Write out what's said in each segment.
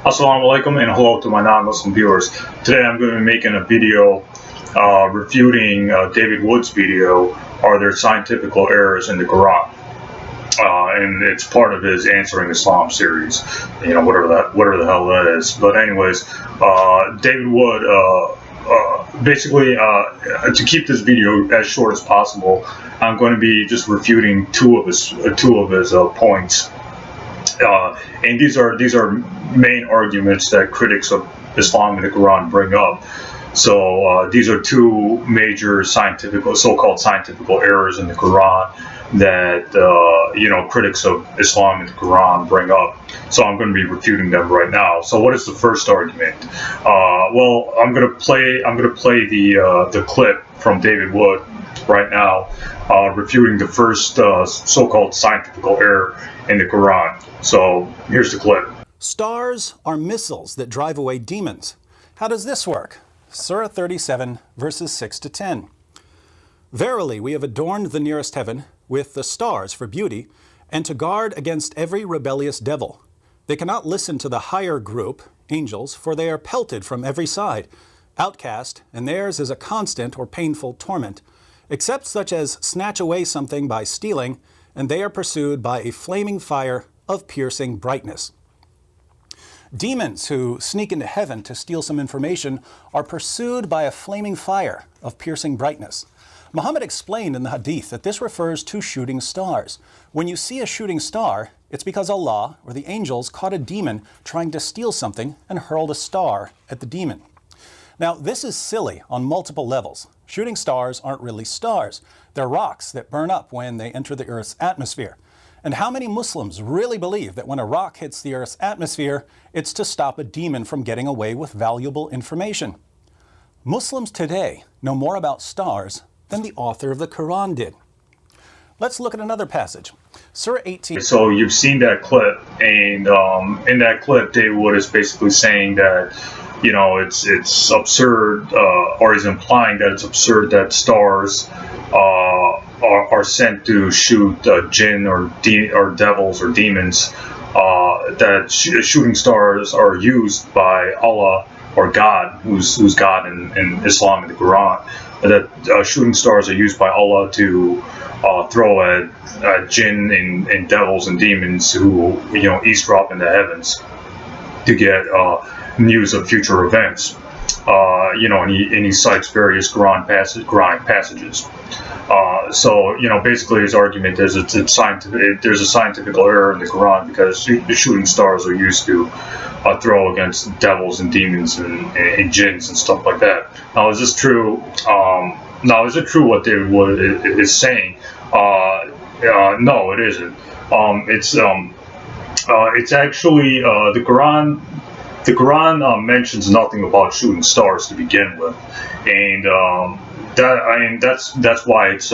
Assalamu alaikum and hello to my non-Muslim viewers. Today I'm going to be making a video refuting David Wood's video, Are There Scientifical Errors in the Quran? And it's part of his Answering Islam series, whatever the hell that is. But anyways, David Wood, basically, to keep this video as short as possible, I'm going to be just refuting two of his points. And these are main arguments that critics of Islam and the Quran bring up. So these are two major so-called scientifical errors in the Quran that critics of Islam and the Quran bring up. So I'm going to be refuting them right now. So what is the first argument? Well, I'm going to play the clip from David Wood right now, refuting the first so-called scientifical error in the Quran. So here's the clip. Stars are missiles that drive away demons. How does this work? Surah 37, verses 6 to 10. Verily, we have adorned the nearest heaven with the stars for beauty, and to guard against every rebellious devil. They cannot listen to the higher group, angels, for they are pelted from every side, outcast, and theirs is a constant or painful torment, except such as snatch away something by stealing, and they are pursued by a flaming fire of piercing brightness. Demons who sneak into heaven to steal some information are pursued by a flaming fire of piercing brightness. Muhammad explained in the Hadith that this refers to shooting stars. When you see a shooting star, it's because Allah or the angels caught a demon trying to steal something and hurled a star at the demon. Now, this is silly on multiple levels. Shooting stars aren't really stars. They're rocks that burn up when they enter the Earth's atmosphere. And how many Muslims really believe that when a rock hits the Earth's atmosphere, it's to stop a demon from getting away with valuable information? Muslims today know more about stars than the author of the Quran did. Let's look at another passage. Surah 18. So you've seen that clip, and in that clip, David Wood is basically saying that, it's absurd, or he's implying that it's absurd that stars are sent to shoot jinn or devils or demons. That shooting stars are used by Allah or God, who's God in Islam and the Quran. That shooting stars are used by Allah to throw at jinn and devils and demons who eavesdrop in the heavens to get news of future events. And he cites various Quranic passages. So basically his argument is there's a scientific error in the Quran because the shooting stars are used to throw against devils and demons and jinns and stuff like that. Now, is this true? Is it true what David Wood is saying? No, it isn't. It's actually the Quran. The Quran mentions nothing about shooting stars to begin with, and that's why it's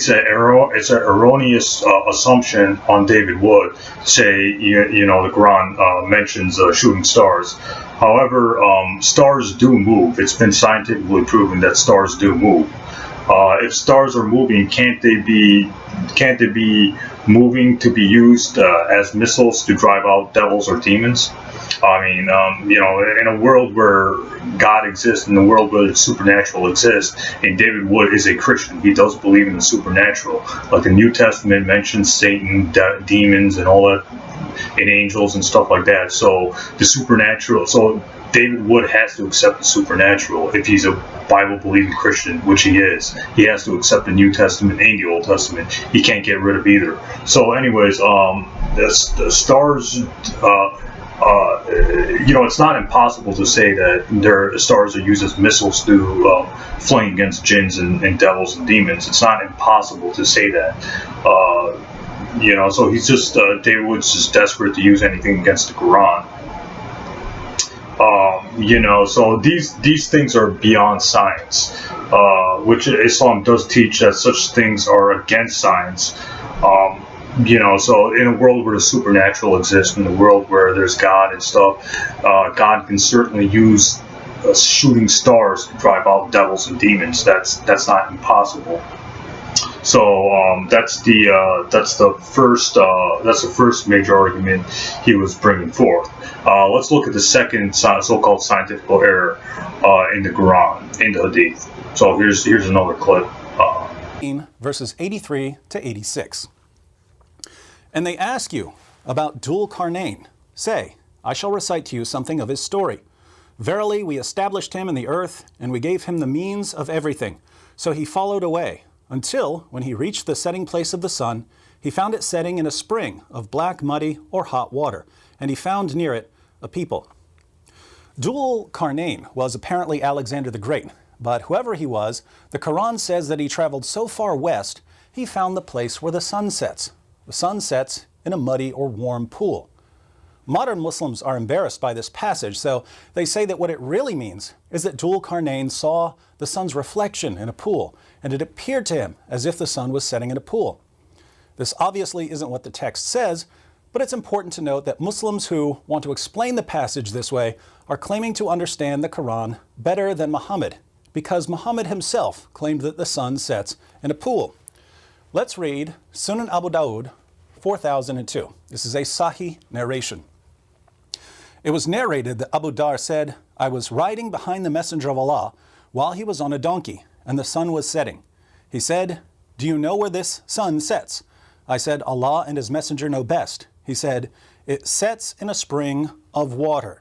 an erroneous assumption on David Wood to say the Quran mentions shooting stars. However, stars do move. It's been scientifically proven that stars do move. If stars are moving, can't they be moving to be used as missiles to drive out devils or demons? I mean, in a world where God exists, in a world where the supernatural exists, and David Wood is a Christian, he does believe in the supernatural. Like the New Testament mentions Satan, demons, and all that, and angels and stuff like that. So the supernatural. So David Wood has to accept the supernatural if he's a Bible-believing Christian, which he is. He has to accept the New Testament and the Old Testament. He can't get rid of either. So, anyways, the stars. It's not impossible to say that the stars are used as missiles to fling against jinns and devils and demons. It's not impossible to say that. So he's just David Wood's just desperate to use anything against the Quran. So these things are beyond science, which Islam does teach that such things are against science. So in a world where the supernatural exists, in a world where there's God and stuff, God can certainly use shooting stars to drive out devils and demons. That's not impossible. So that's the first major argument he was bringing forth. Let's look at the second so-called scientifical error in the Quran, in the Hadith. So here's another clip. Verses 83 to 86. And they ask you about Dhul Qarnayn. Say, I shall recite to you something of his story. Verily, we established him in the earth, and we gave him the means of everything. So he followed away, until, when he reached the setting place of the sun, he found it setting in a spring of black, muddy, or hot water, and he found near it a people. Dhul Qarnayn was apparently Alexander the Great, but whoever he was, the Quran says that he traveled so far west, he found the place where the sun sets. The sun sets in a muddy or warm pool. Modern Muslims are embarrassed by this passage, so they say that what it really means is that Dhul Qarnayn saw the sun's reflection in a pool, and it appeared to him as if the sun was setting in a pool. This obviously isn't what the text says, but it's important to note that Muslims who want to explain the passage this way are claiming to understand the Quran better than Muhammad, because Muhammad himself claimed that the sun sets in a pool. Let's read Sunan Abu Dawud 4002. This is a Sahih narration. It was narrated that Abu Dar said, I was riding behind the Messenger of Allah while he was on a donkey, and the sun was setting. He said, do you know where this sun sets? I said, Allah and his Messenger know best. He said, it sets in a spring of water.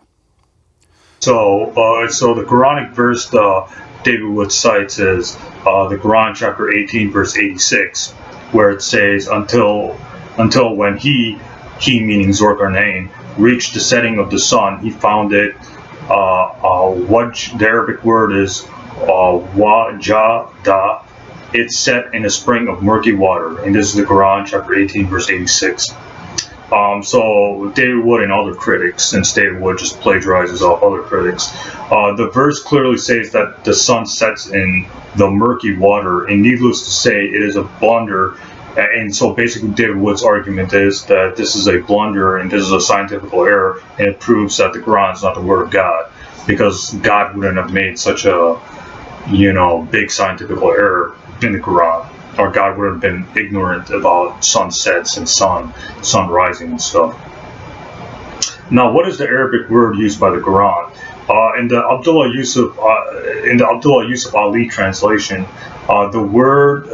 So the Quranic verse David Wood cites is the Quran chapter 18 verse 86, where it says, until when he meaning Zulqarnain, reached the setting of the sun, he found it. The Arabic word is wajada. It's set in a spring of murky water, and this is the Quran chapter 18 verse 86. So David Wood and other critics, since David Wood just plagiarizes off other critics, the verse clearly says that the sun sets in the murky water, and needless to say, it is a blunder. And so basically David Wood's argument is that this is a blunder and this is a scientifical error, and it proves that the Quran is not the word of God, because God wouldn't have made such a, big scientifical error in the Quran, or God would have been ignorant about sunsets and sun rising and stuff. Now, what is the Arabic word used by the Quran? In the Abdullah Yusuf Ali translation, the word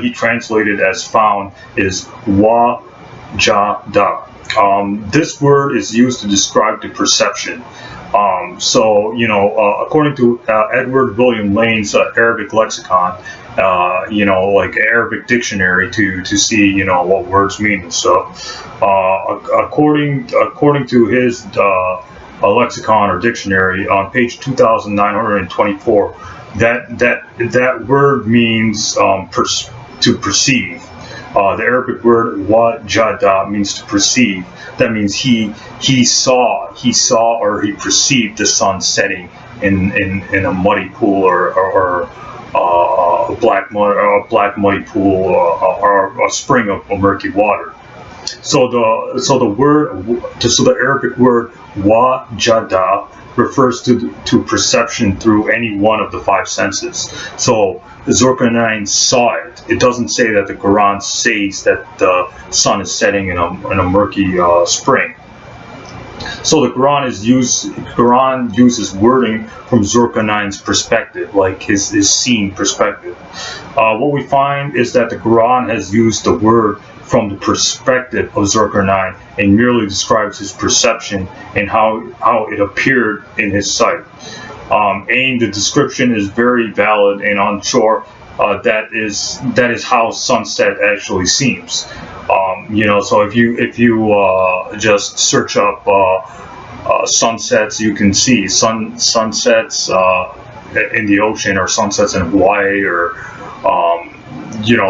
he translated as found is wajada. This word is used to describe the perception. According to Edward William Lane's Arabic lexicon, like Arabic dictionary to see, what words mean and stuff. According to his lexicon or dictionary on page 2924, that word means to perceive. The Arabic word wajada means to perceive. That means he saw or he perceived the sun setting in a muddy pool or a black muddy pool or a spring of murky water. So the Arabic word wajada refers to perception through any one of the five senses. So Zulqarnain saw it. It doesn't say that the Quran says that the sun is setting in a murky spring. So the Quran uses wording from Zulqarnain's perspective, like his seen perspective. What we find is that the Quran has used the word from the perspective of Zulqarnain and merely describes his perception and how it appeared in his sight. And the description is very valid, and I'm sure that is how sunset actually seems. So if you just search up sunsets, you can see sunsets in the ocean, or sunsets in Hawaii, or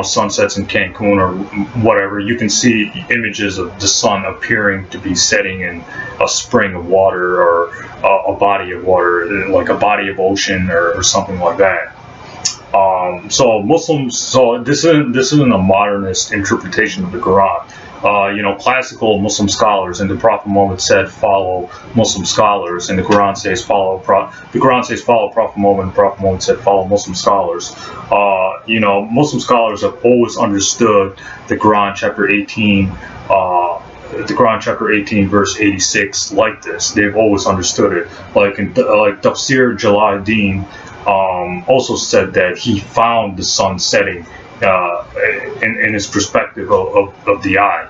sunsets in Cancun, or whatever. You can see images of the sun appearing to be setting in a spring of water, or a body of water, like a body of ocean, or something like that. So this isn't a modernist interpretation of the Quran. classical Muslim scholars, and the Prophet Muhammad said follow Muslim scholars, and the Quran says follow Prophet Muhammad, and Prophet Muhammad said follow Muslim scholars. Muslim scholars have always understood the Quran chapter 18. The Quran chapter 18 verse 86 like this. They've always understood it. Like Tafsir Jalaluddin also said that he found the sun setting in his perspective of the eye.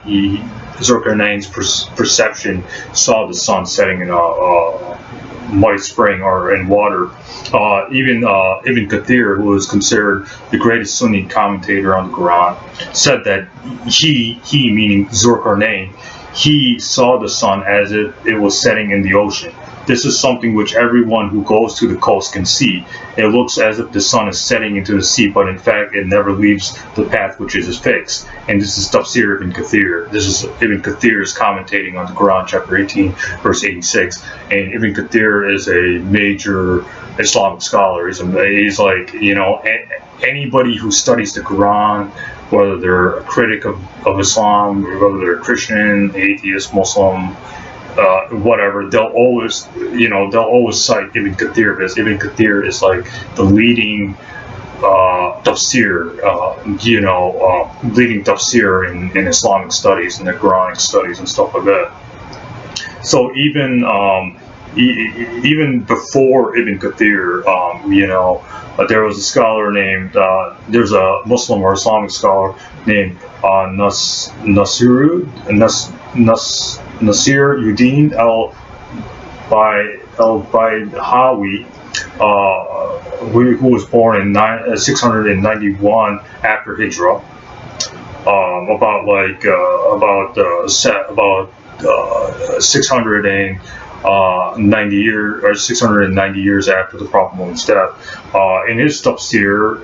Zulkarnain's perception saw the sun setting in a muddy spring or in water. Even Ibn Kathir, who is considered the greatest Sunni commentator on the Quran, said that he meaning Zulkarnain, he saw the sun as if it was setting in the ocean. This is something which everyone who goes to the coast can see. It looks as if the sun is setting into the sea, but in fact it never leaves the path which is fixed. And this is Tafsir Ibn Kathir. This is Ibn Kathir's commentating on the Quran chapter 18 verse 86. And Ibn Kathir is a major Islamic scholar. He's like, anybody who studies the Quran, whether they're a critic of Islam, or whether they're Christian, atheist, Muslim, whatever, they'll always cite Ibn Kathir, because Ibn Kathir is like the leading tafsir, leading tafsir in Islamic studies and the Quranic studies and stuff like that. So even before Ibn Kathir, there was a scholar named, there's a Muslim or Islamic scholar named Nasiruddin al-Baydawi, who was born in 691 after Hijrah, about 690 years after the Prophet Muhammad's death. In his tafsir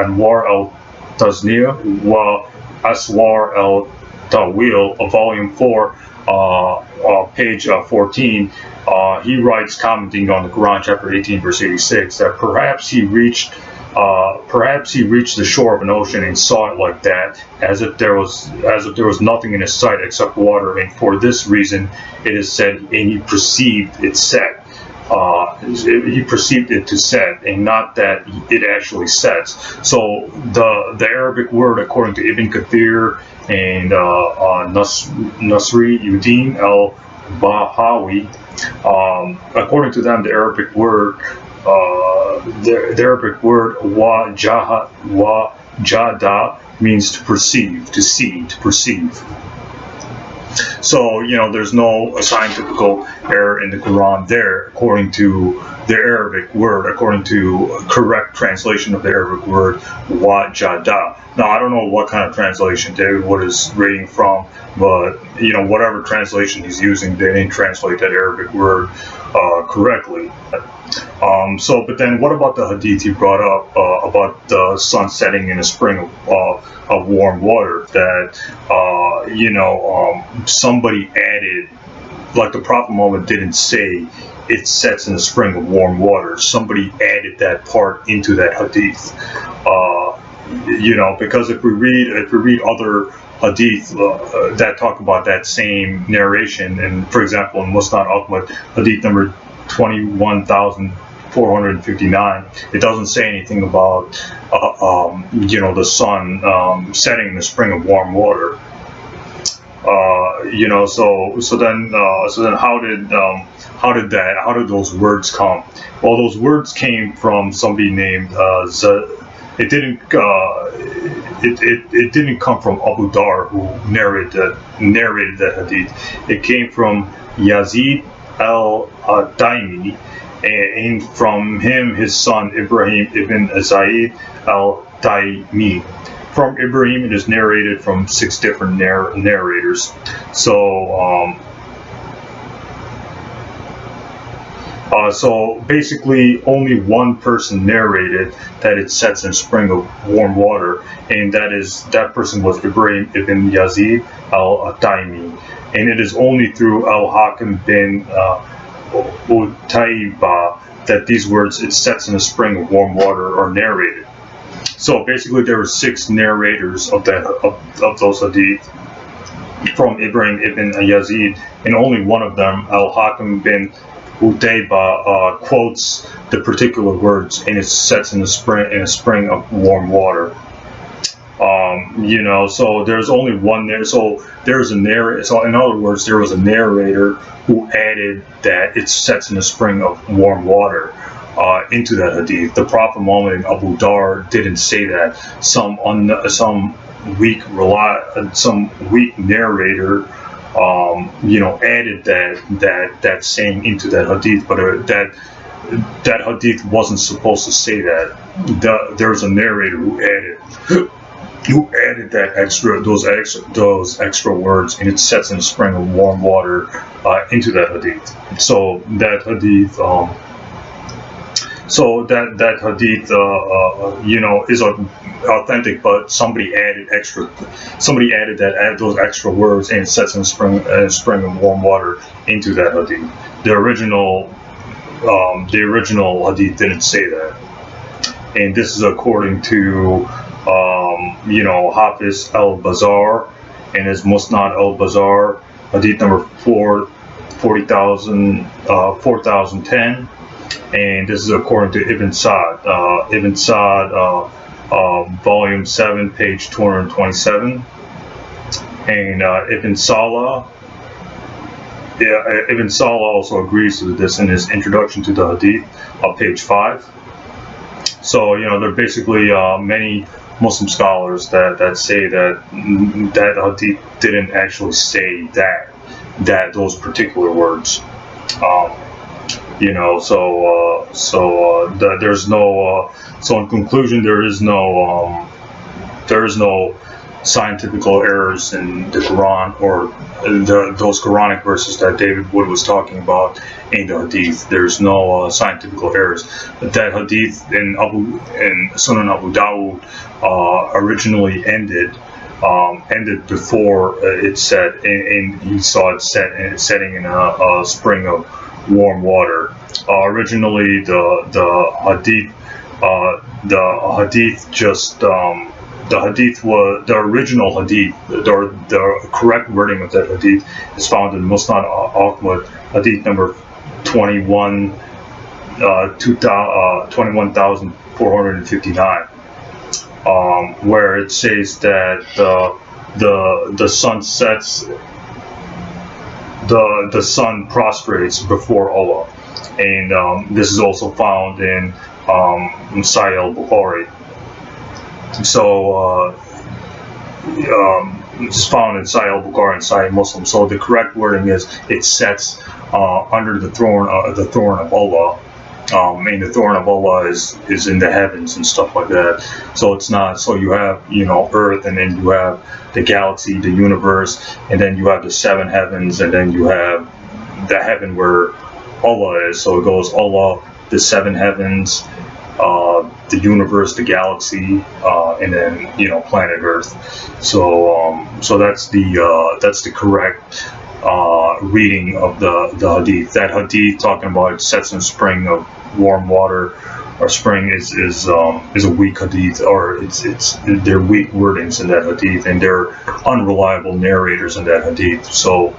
Anwar al-Tazniyah wa Aswar al-Tawil, volume 4, page 14, he writes, commenting on the Quran chapter 18 verse 86, that perhaps he reached the shore of an ocean and saw it like that, as if there was nothing in his sight except water, and for this reason it is said, and he perceived it set. He perceived it to set, and not that it actually sets. So the Arabic word, according to Ibn Kathir and Nasiruddin al-Bahawi, according to them, the Arabic word wajada means to perceive, to see, to perceive. So, there's no scientifical error in the Quran there, according to the Arabic word, according to a correct translation of the Arabic word, wajada. Now, I don't know what kind of translation David Wood is reading from, but, whatever translation he's using, they didn't translate that Arabic word correctly. But then what about the hadith you brought up about the sun setting in a spring of warm water, that somebody added, like the Prophet Muhammad didn't say it sets in a spring of warm water. Somebody added that part into that hadith. Because if we read other hadith that talk about that same narration, and for example in Musnad Ahmad, hadith number 21,459, it doesn't say anything about the sun setting in the spring of warm water. So then how did those words come? Well, those words came from somebody named it didn't come from Abu Dar, who narrated the hadith. It came from Yazid al-Daimi, and from him his son Ibrahim ibn Zayd al-Daimi. From Ibrahim, it is narrated from 6 different narrators. So basically only one person narrated that it sets in a spring of warm water, and that person was Ibrahim ibn Yazid al-Daimi. And it is only through al-Hakim bin Utayba that these words, it sets in a spring of warm water, are narrated. So basically there were 6 narrators of those hadith, from Ibrahim ibn Yazid, and only one of them, Al-Hakim bin Utayba, quotes the particular words, and it sets in a spring of warm water. So there's only one there. So there's a narrator. So in other words, there was a narrator who added that it sets in a spring of warm water into that hadith. The Prophet Muhammad and Abu Dar didn't say that. Some weak narrator, added that saying into that hadith, but that hadith wasn't supposed to say that. There's a narrator who added those extra words, and it sets in a spring of warm water into that hadith. So that hadith, is authentic, but somebody added those extra words, and it sets in a spring of warm water into that hadith. The original hadith didn't say that, and this is according to Hafiz al-Bazar and his Musnad al-Bazar, hadith number 4010, and this is according to Ibn Sa'd. Ibn Sa'd, volume 7, page 227, and Ibn Salah also agrees with this in his introduction to the hadith, page 5. So there are basically many Muslim scholars that say that hadith didn't actually say that those particular words. There's no. So in conclusion, there is no scientifical errors in the Quran or those Quranic verses that David Wood was talking about in the hadith. There's no scientifical errors. That hadith in Sunan Abu Dawud originally ended before it set, and he saw it setting in a spring of warm water. Originally, the original hadith, the correct wording of that hadith is found in Musnad Ahmad, hadith number 21,459, where it says that the sun sets, the sun prostrates before Allah, and this is also found in Sahih al-Bukhari. So it's found in Sahih al-Bukhari and Sahih Muslim. So the correct wording is it sets under the throne of Allah. And the throne of Allah is in the heavens and stuff like that. So it's not. So you have Earth, and then you have the galaxy, the universe, and then you have the seven heavens, and then you have the heaven where Allah is. So it goes Allah, the seven heavens, the universe, the galaxy, and then planet Earth. So that's the correct reading of the hadith. That hadith talking about it sets in a spring of warm water or spring is a weak hadith, or they're weak wordings in that hadith, and they're unreliable narrators in that hadith. So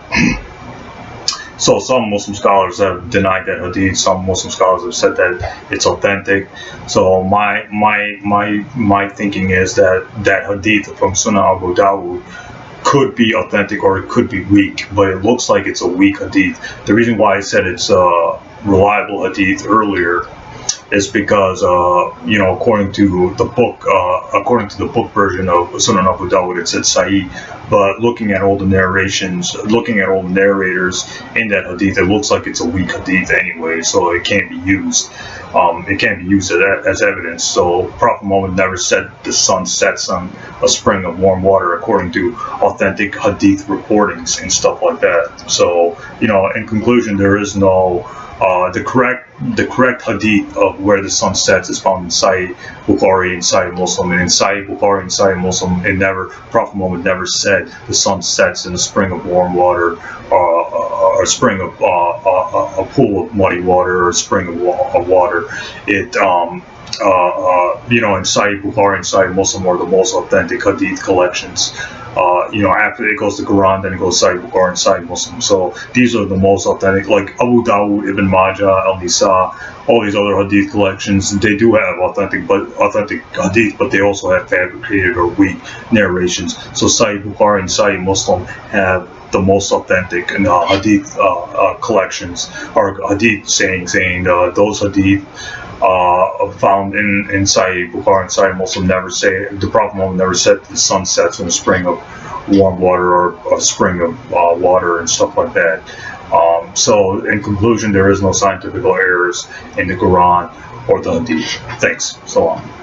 some Muslim scholars have denied that hadith. Some Muslim scholars have said that it's authentic. So my thinking is that hadith from Sunan Abu Dawud could be authentic or it could be weak, but it looks like it's a weak hadith. The reason why I said it's a reliable hadith earlier is because according to the book version of Sunan Abu Dawud, it said Sahih, but looking at all the narrators in that hadith, it looks like it's a weak hadith anyway, so it can't be used. It can't be used as evidence. So Prophet Muhammad never said the sun sets on a spring of warm water according to authentic hadith reportings and stuff like that. So in conclusion, there is no the correct hadith of where the sun sets is found in Sahih Bukhari and Sahih Muslim. And in Sahih Bukhari and Sahih Muslim, Prophet Muhammad never said the sun sets in a spring of warm water, or a spring of a pool of muddy water, or a spring of water. In Sahih Bukhari and Sahih Muslim are the most authentic hadith collections after it goes to Quran, then it goes Sahih Bukhari and Sahih Muslim. So these are the most authentic, like Abu Dawud, Ibn Majah, Al-Nisa, all these other hadith collections. They do have authentic hadith, but they also have fabricated or weak narrations. So Sahih Bukhari and Sahih Muslim have the most authentic hadith collections, or hadith sayings, and those hadith found in Sahih Bukhari and Sahih Muslim never say, the Prophet Muhammad never said the sun sets in a spring of warm water or a spring of water and stuff like that. So in conclusion, there is no scientific errors in the Quran or the Hadith. Thanks. So long.